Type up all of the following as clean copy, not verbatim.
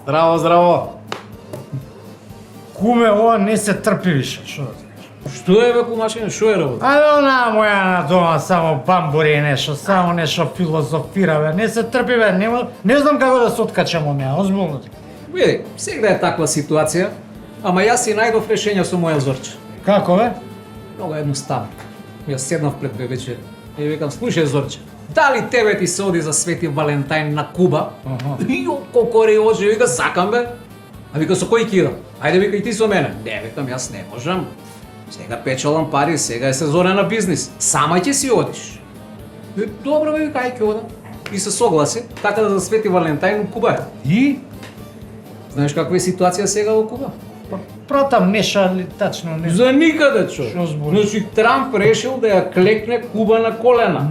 Здраво, здраво. Куме, ова не се трпи више, шо да ти кажам. Што е бе кумашине, шо е работа? Она моја на дома само бамбури и нешто, само нешто филозофира, бе. Не се трпи, бе. Не знам како да се откачам од неа, озбилно ти. Види, сегда е таква ситуација, ама јас си најдов решение со моја Зорче. Како, бе? Много едноставно. Јас седнав пред бебече и викам, слушај Зорче, дали тебе ти се оди за Свети Валентајн на Куба? Јо, кокори оже, вика, сакам бе. А вика, со кој кира? Ајде вика и ти со мене. Не, викам, јас не можам. Сега печалам пари, сега е сезонен на бизнис. Сама ќе си одиш. Добро бе, вика, ај ќе одам. И се согласи, така да за Свети Валентајн у Куба. И? Знаеш каква е ситуација сега во Куба? Пратам нешто, али тачно не. За никаде, човек. Што збори? Значи, Трамп решил да ја клекне Куба на колена.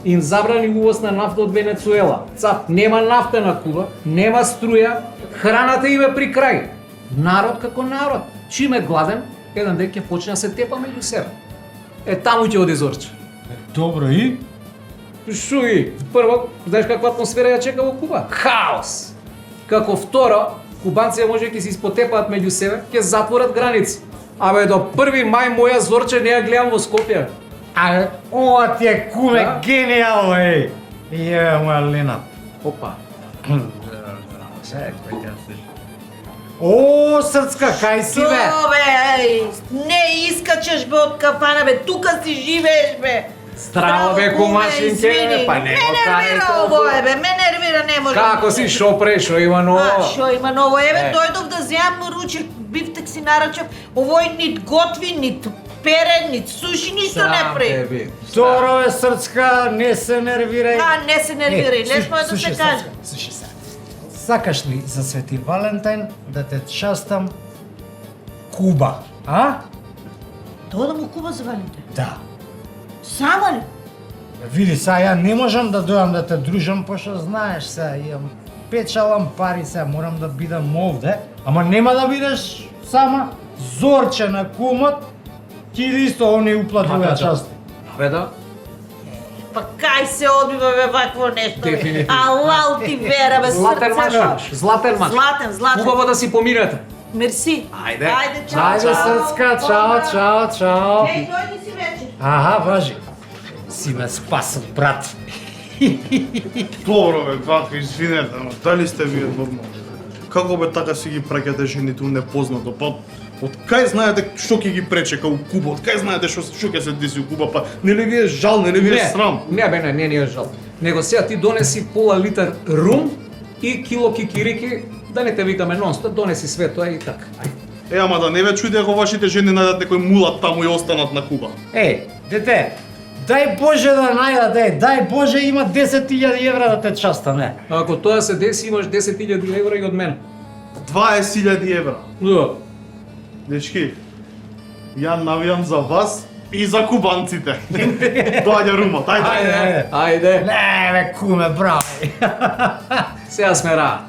Им забрани увоз на нафта од Венецуела. Цап, нема нафта на Куба, нема струја, храната им е при крај. Народ како народ. Чим е гладен, еден ден ќе почне да се тепа меѓу себе. Таму ќе оди Зорче. Добро, и? Шо и? Прво, знаеш каква атмосфера ја чека во Куба? Хаос! Како второ, кубанците може ќе се испотепаат меѓу себе, ќе затворат граници. Абе, до 1 мај моја Зорче не ја гледам во Скопје. А, ова ти е куме Да? генијално, еј! Је, моја Лина. Опа. О, срцка, кај си, бе? Бе, еј, не искачеш бе од кафана, бе, тука си живееш, бе. Здраво бе, кумашинке, извини. па не Ме го нервира карај ово, толку. бе, ме нервира, не може. Како си, шо прешо, има ново? Шо има ново? Еве, Е. дојдов да земам ручек, бифтек си нарачав, овој нит готви, нит пере, нит суши, ништо не прави. Добро бе, срцка, не се нервирај. Не се нервирај, лесно е да се каже. Слушай се. Сакаш ли за Свети Валентајн да те частам Куба, а? Дојдам у Куба за Валентин. Да. Сама ли? Види, сега ја не можам да дојам да те дружам, пошто знаеш сега, имам печалам пари сега, морам да бидам овде, ама нема да бидеш сама. Зорче на кумот, ти исто они уплатува части. Бе да, Па кај се одбива бе вакво нешто? Бе? Дефинитивно. Алал ти вера бе, златен мач, срце. златен мач. Златен. Убаво да си поминете. Мерси. Ајде. Ајде, чао. Ајде, срцка, чао. Еј, дојди си вечер. Аха, важи. Си ме спасил, брат. Добро бе, братко, извинете, ама дали сте вие нормални? Како бе така си ги праќате жените у непознато? Па од кај знаете што ќе ги пречека у Куба? Од кај знаете што ќе се деси у Куба? Па не ли ви е жал, не ли ви е срам? Не бе, не ни е жал. Него сега ти донеси пола литар рум и кило кикирики, да не те викаме нонстоп, донеси све тоа и така. Ајде. Ама да не ве чуди ако вашите жени најдат некој мулат таму и останат на Куба. Ей, дете, дај Боже да најдат, дај Боже има 10.000 евра да те частам, не. Ако тоа се деси, имаш 10.000 евра и од мене. 20.000 евра. Да. Дечки, ја навијам за вас и за кубанците. Доаѓа румот, ајде. Ајде. Не, бе, куме, браво. Сега сме рад.